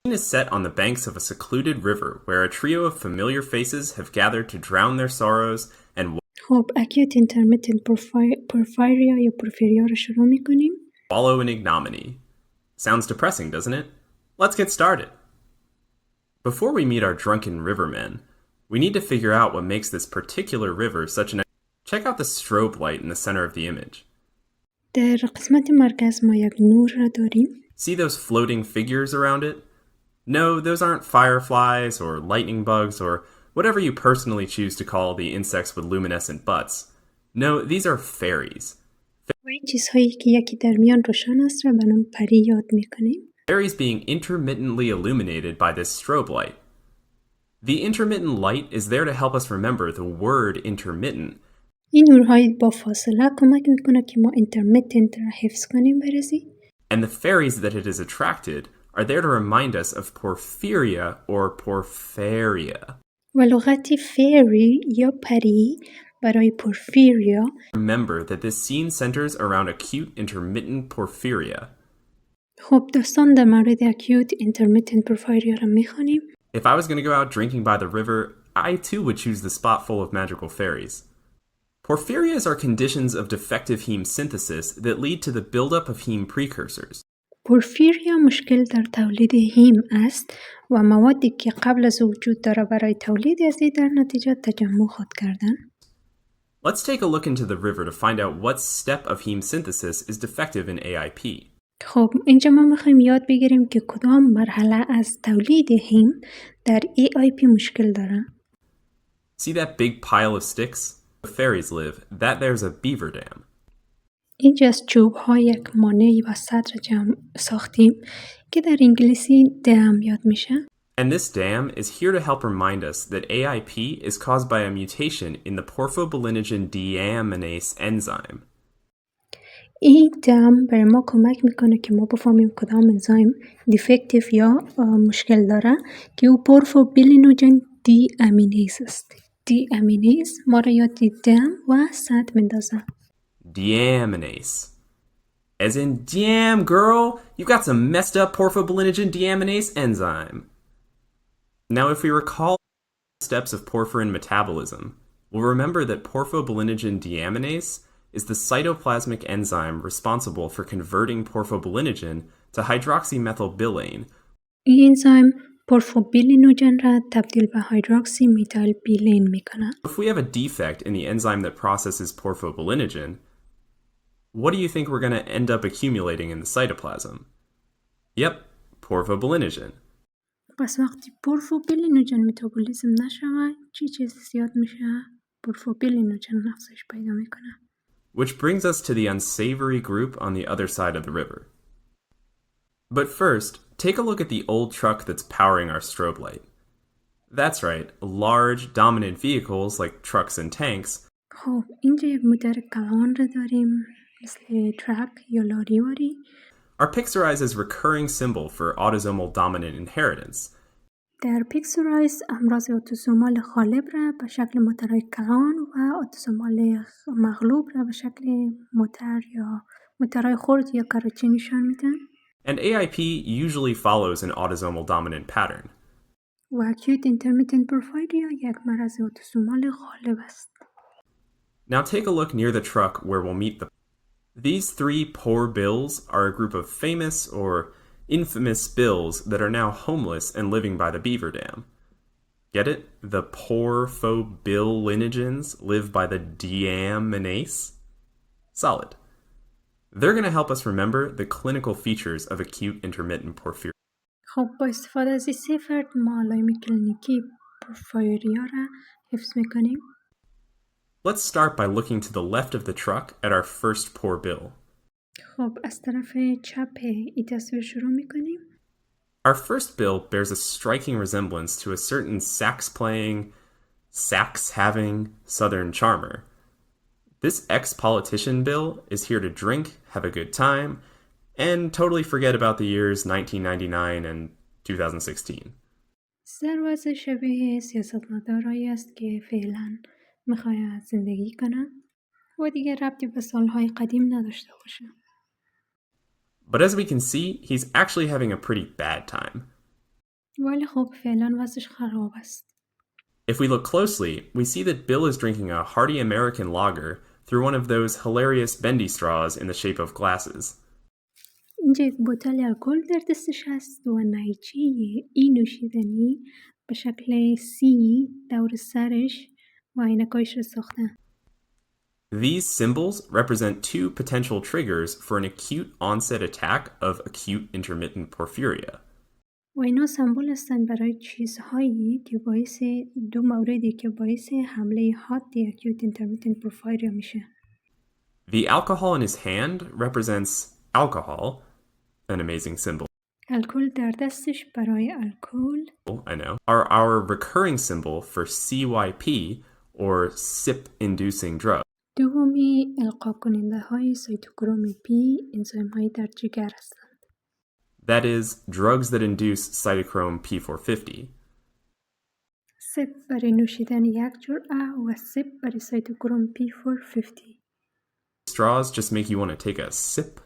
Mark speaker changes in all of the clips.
Speaker 1: The scene is set on the banks of a secluded river where a trio of familiar faces have gathered to drown their sorrows and
Speaker 2: خب acute intermittent porphyria یا porphyria رو شروع میکنیم.
Speaker 1: wallow in ignominy. Sounds depressing, doesn't it? Let's get started. Before we meet our drunken rivermen, we need to figure out what makes this particular river such an... Check out the strobe light in the center of the image.
Speaker 2: در قسمت مرکز ما یک نور را داریم.
Speaker 1: See those floating figures around it? No, those aren't fireflies or lightning bugs or whatever you personally choose to call the insects with luminescent butts. No, these are fairies.
Speaker 2: و این چیزهایی که یکی در میان روشن است را به نام پری یاد میکنیم.
Speaker 1: Fairies being intermittently illuminated by this strobe light. The intermittent light is there to help us remember the word intermittent.
Speaker 2: این نورهای با فاصله کمک میکنه که ما intermittent را حفظ کنیم برزی.
Speaker 1: And the fairies that it is attracted are there to remind us of porphyria or porphyria.
Speaker 2: و لغت fairy یا پری برای porphyria.
Speaker 1: Remember that this scene centers around acute intermittent porphyria.
Speaker 2: خب داستان در مورد acute intermittent porphyria را میخوانیم.
Speaker 1: If I was going to go out drinking by the river, I too would choose the spot full of magical fairies. Porphyrias are conditions of defective heme synthesis that lead to the buildup of heme precursors.
Speaker 2: porphyria مشکل در تولید هیم است و موادی که قبل از وجود داره برای تولید از در نتیجه تجمع خود کردن.
Speaker 1: Let's take a look into the river to find out what step of heme synthesis is defective in AIP.
Speaker 2: خب اینجا ما میخوایم یاد بگیریم که کدام مرحله از تولید هیم در AIP مشکل داره.
Speaker 1: See that big pile of sticks? Where fairies live, that there's a beaver dam.
Speaker 2: اینجا از چوب ها یک مانع و سطر جمع ساختیم که در انگلیسی دم یاد میشه.
Speaker 1: And this dam is here to help remind us that AIP is caused by a mutation in the porphobilinogen deaminase enzyme.
Speaker 2: این دم برای ما کمک میکنه که ما بفهمیم کدام انزایم دیفکتیو یا مشکل داره که او پورفوبیلینوژن دی امینیز است. دی امینیز ما را یاد دم و سطر میندازه.
Speaker 1: Deaminase. As in, damn girl, you've got some messed up porphobilinogen deaminase enzyme. Now, if we recall the steps of porphyrin metabolism, we'll remember that porphobilinogen deaminase is the cytoplasmic enzyme responsible for converting porphobilinogen to hydroxymethylbilane.
Speaker 2: این انزایم پورفوبیلینوژن را تبدیل به هیدروکسی میتایل بیلین میکنه.
Speaker 1: If we have a defect in the enzyme that processes porphobilinogen, what do you think we're going to end up accumulating in the cytoplasm? Yep, porphobilinogen.
Speaker 2: پس وقتی پورفوبیلینوژن متابولیزم نشود چی چیزی زیاد میشه؟ پورفوبیلینوژن افزایش پیدا میکنه.
Speaker 1: Which brings us to the unsavory group on the other side of the river. But first, take a look at the old truck that's powering our strobe light. That's right, large, dominant vehicles like trucks and tanks
Speaker 2: خب اینجا یک موتور کلان را داریم مثل ترک یا لاریواری.
Speaker 1: are picturized as recurring symbol for autosomal dominant inheritance.
Speaker 2: در پیکسورایز امراض اتوسومال غالب را به شکل موتورهای کلان و اتوسومال مغلوب را به شکل موتور یا موتورهای خرد یا کاروچی نشان میدن.
Speaker 1: And AIP usually follows an autosomal dominant pattern.
Speaker 2: و acute intermittent porphyria یک مرض اتوسومال غالب است.
Speaker 1: Now take a look near the truck where we'll meet the... These three poor bills are a group of famous or infamous bills that are now homeless and living by the beaver dam. Get it? The porphobilinogens live by the deaminase? Solid. They're going to help us remember the clinical features of acute intermittent porphyria.
Speaker 2: خب با استفاده از این سه فرد ما علائم کلینیکی پورفایریا را حفظ میکنیم.
Speaker 1: Let's start by looking to the left of the truck at our first poor bill.
Speaker 2: خب از طرف چپ این تصویر شروع میکنیم.
Speaker 1: Our first bill bears a striking resemblance to a certain sax-playing, sax-having Southern charmer. This ex-politician bill is here to drink, have a good time, and totally forget about the years 1999 and 2016.
Speaker 2: سرواز شبیه سیاستمدارایی است که فعلا میخواید زندگی کنن و دیگه ربطی به سالهای قدیم نداشته باشه.
Speaker 1: But as we can see, he's actually having a pretty bad time.
Speaker 2: ولی خب فعلا وضعش خراب است.
Speaker 1: If we look closely, we see that Bill is drinking a hearty American lager through one of those hilarious bendy straws in the shape of glasses.
Speaker 2: اینجا یک بطل الکل در دستش هست و نایچه این نوشیدنی به شکل سی دور سرش و عینکایش رو ساختن.
Speaker 1: These symbols represent two potential triggers for an acute onset attack of acute intermittent porphyria.
Speaker 2: و اینا سمبل هستن برای چیزهایی که باعث دو موردی که باعث حمله حادی acute intermittent porphyria میشه.
Speaker 1: The alcohol in his hand represents alcohol, an amazing symbol,
Speaker 2: الکل در دستش برای الکل.
Speaker 1: I know, are our recurring symbol for CYP, or SIP-inducing drug.
Speaker 2: دومی القا کننده های سایتوکروم پی انزیم های در جگر هستند.
Speaker 1: That is, drugs that induce cytochrome P450.
Speaker 2: سپ برای نوشیدن یک جرعه و سپ برای سایتوکروم P450.
Speaker 1: Straws just make you want to take a sip.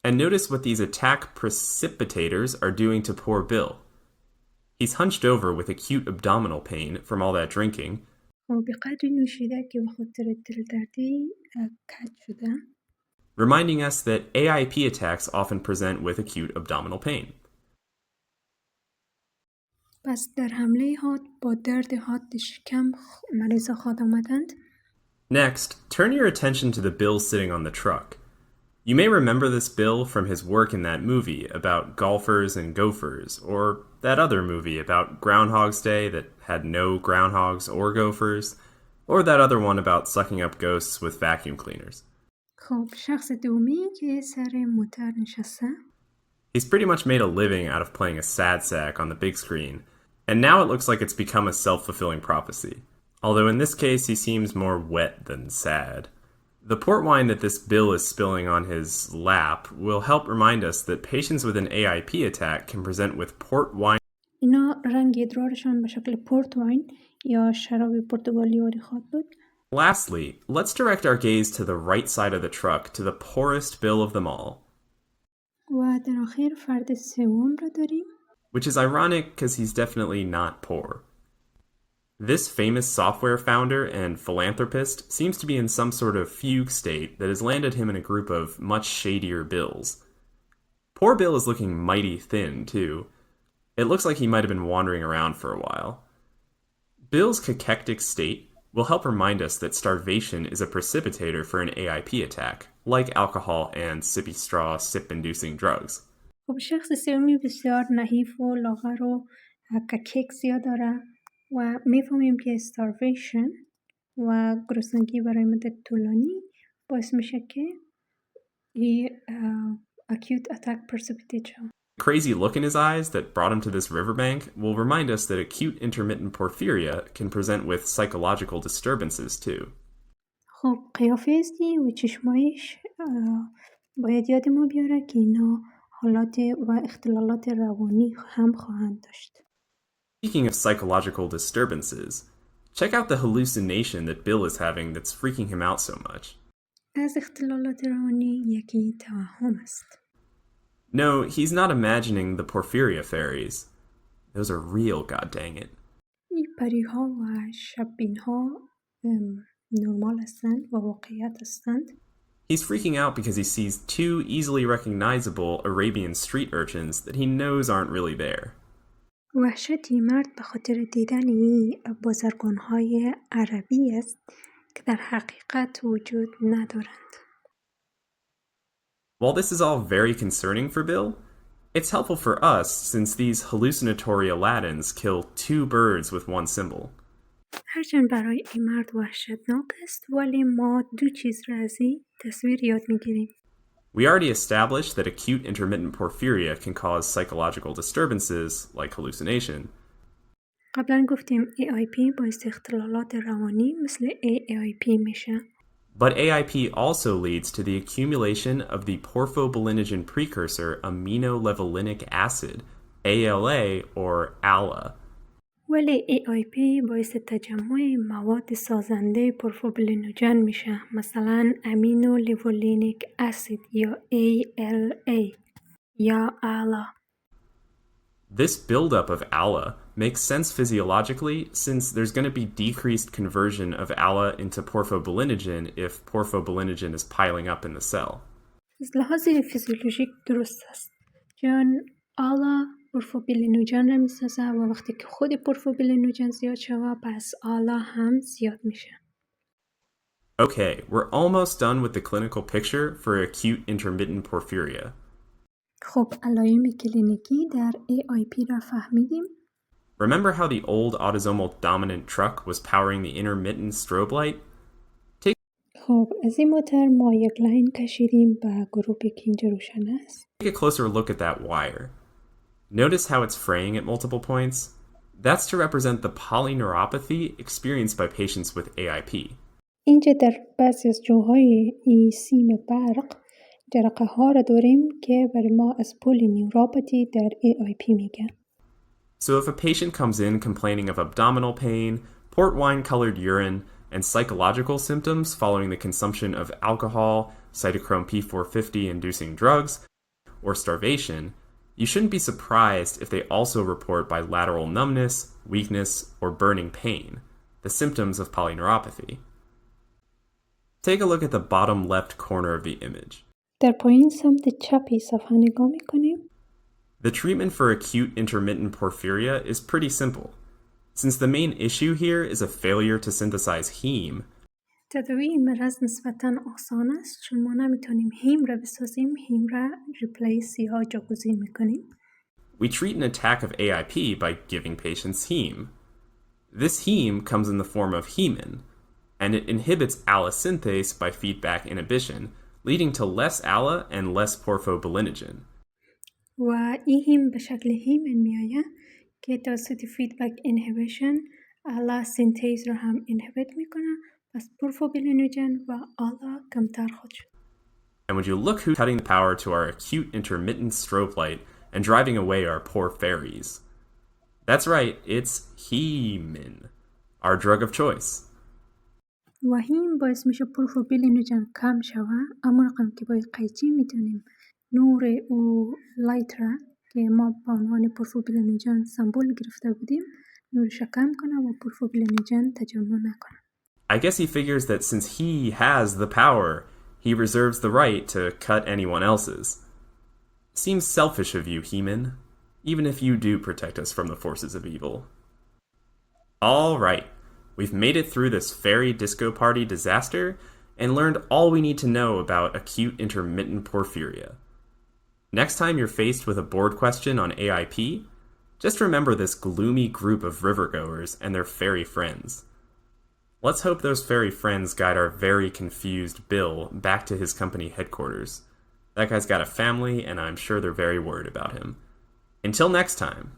Speaker 1: And notice what these attack precipitators are doing to poor Bill. He's hunched over with acute abdominal pain from all that drinking,
Speaker 2: و به قدری نوشیده که به خاطر دل دردی کج شده.
Speaker 1: reminding us that AIP attacks often present with acute abdominal pain.
Speaker 2: پس در حمله حاد با درد حاد شکم مریض خواهد آمدند.
Speaker 1: Next, turn your attention to the bill sitting on the truck. You may remember this bill from his work in that movie about golfers and gophers, or that other movie about Groundhog's Day that had no groundhogs or gophers, or that other one about sucking up ghosts with vacuum cleaners.
Speaker 2: خب شخص دومی که سر موتر نشسته.
Speaker 1: He's pretty much made a living out of playing a sad sack on the big screen, and now it looks like it's become a self-fulfilling prophecy. Although in this case he seems more wet than sad. The port wine that this Bill is spilling on his lap will help remind us that patients with an AIP attack can present with port wine.
Speaker 2: اینا رنگ ادرارشان به شکل پورت واین یا شراب پرتغالی خواهد بود.
Speaker 1: Lastly, let's direct our gaze to the right side of the truck to the poorest Bill of them all.
Speaker 2: و در آخر فرد سوم را داریم.
Speaker 1: Which is ironic because he's definitely not poor. This famous software founder and philanthropist seems to be in some sort of fugue state that has landed him in a group of much shadier Bills. Poor Bill is looking mighty thin, too. It looks like he might have been wandering around for a while. Bill's cachectic state will help remind us that starvation is a precipitator for an AIP attack, like alcohol and sippy straw sip-inducing drugs.
Speaker 2: خب شخص سومی بسیار نحیف و لاغر و ککک زیاد داره و میفهمیم که starvation و گرسنگی برای مدت طولانی باعث میشه که این acute attack precipitate شد.
Speaker 1: The crazy look in his eyes that brought him to this riverbank will remind us that acute intermittent porphyria can present with psychological disturbances too.
Speaker 2: خب قیافه ازدی و چشمایش باید یاد ما بیاره که اینا حالات و اختلالات روانی هم خواهند داشت.
Speaker 1: Speaking of psychological disturbances, check out the hallucination that Bill is having that's freaking him out so much.
Speaker 2: از اختلالات روانی یکی توهم است.
Speaker 1: No, he's not imagining the porphyria fairies. Those are real, god dang it.
Speaker 2: این پریها و شبینها نرمال هستند و واقعیت هستند.
Speaker 1: He's freaking out because he sees two easily recognizable Arabian street urchins that he knows aren't really there.
Speaker 2: وحشتی مرد به خاطر دیدن این بازرگان‌های عربی است که در حقیقت وجود ندارند.
Speaker 1: While this is all very concerning for Bill, it's helpful for us since these hallucinatory Aladdins kill two birds with one symbol.
Speaker 2: هرچند برای این مرد وحشتناک است ولی ما دو چیز را از این تصویر یاد میگیریم.
Speaker 1: We already established that acute intermittent porphyria can cause psychological disturbances like hallucination.
Speaker 2: قبلا گفتیم AIP باعث اختلالات روانی مثل AIP میشه.
Speaker 1: But AIP also leads to the accumulation of the porphobilinogen precursor aminolevulinic acid, ALA or ALA.
Speaker 2: ولی AIP باعث تجمع مواد سازنده پورفوبلینوژن میشه، مثلا امینو لیولینیک اسید یا ALA یا ALA.
Speaker 1: This buildup of ALA makes sense physiologically since there's going to be decreased conversion of ALA into porphobilinogen if porphobilinogen is piling up in the cell.
Speaker 2: از لحاظ فیزیولوژیک درست است چون آلا پورفوبیلینوژن را میسازه و وقتی که خود پورفوبیلینوژن زیاد شود پس آلا هم زیاد میشه.
Speaker 1: Okay, we're almost done with the clinical picture for acute intermittent porphyria.
Speaker 2: خب علائم کلینیکی در AIP را فهمیدیم.
Speaker 1: Remember how the old autosomal dominant truck was powering the intermittent strobe light?
Speaker 2: خب از این موتر ما یک لاین کشیدیم به گروپی که اینجا روشن است.
Speaker 1: Take a closer look at that wire. Notice how it's fraying at multiple points? That's to represent the polyneuropathy experienced by patients with AIP.
Speaker 2: اینجا در بعضی از جاهای این سیم برق جرقه ها را داریم که برای ما از پولینیوراپاتی در AIP میگن.
Speaker 1: So if a patient comes in complaining of abdominal pain, port wine-colored urine, and psychological symptoms following the consumption of alcohol, cytochrome P450-inducing drugs, or starvation, you shouldn't be surprised if they also report bilateral numbness, weakness, or burning pain, the symptoms of polyneuropathy. Take a look at the bottom left corner of the image.
Speaker 2: در پایین سمت چپی صفحه نگاه میکنیم.
Speaker 1: The treatment for acute intermittent porphyria is pretty simple. Since the main issue here is a failure to synthesize heme,
Speaker 2: تداوی این مرض نسبتاً آسان است چون ما نمیتونیم هیم را بسازیم، هیم را ریپلیس یا جاگزین میکنیم.
Speaker 1: we treat an attack of AIP by giving patients heme. This heme comes in the form of hemin, and it inhibits ALA synthase by feedback inhibition, leading to less ALA and less porphobilinogen.
Speaker 2: و این هیم به شکل هیمن میآید که توسط فیدبک اینهیبیشن آلا سینتیز را هم اینهیبیت میکنه، پس پورفوبیلینوژن و آلا کمتر خواهد شد.
Speaker 1: And would you look who's cutting the power to our acute intermittent strobe light and driving away our poor fairies? That's right, it's hemin, our drug of choice.
Speaker 2: و هیم باعث میشه پورفوبیلینوژن کم شوه، اما رقم که با قیچی میتونیم نور او لایت را که ما با عنوان پورفوبیلینوژن سمبول گرفته بودیم نورش کم کنه و پورفوبیلینوژن تجمع نکنه.
Speaker 1: I guess he figures that since he has the power, he reserves the right to cut anyone else's. Seems selfish of you, Heman, even if you do protect us from the forces of evil. All right, we've made it through this fairy disco party disaster and learned all we need to know about acute intermittent porphyria. Next time you're faced with a board question on AIP, just remember this gloomy group of rivergoers and their fairy friends. Let's hope those fairy friends guide our very confused Bill back to his company headquarters. That guy's got a family, and I'm sure they're very worried about him. Until next time.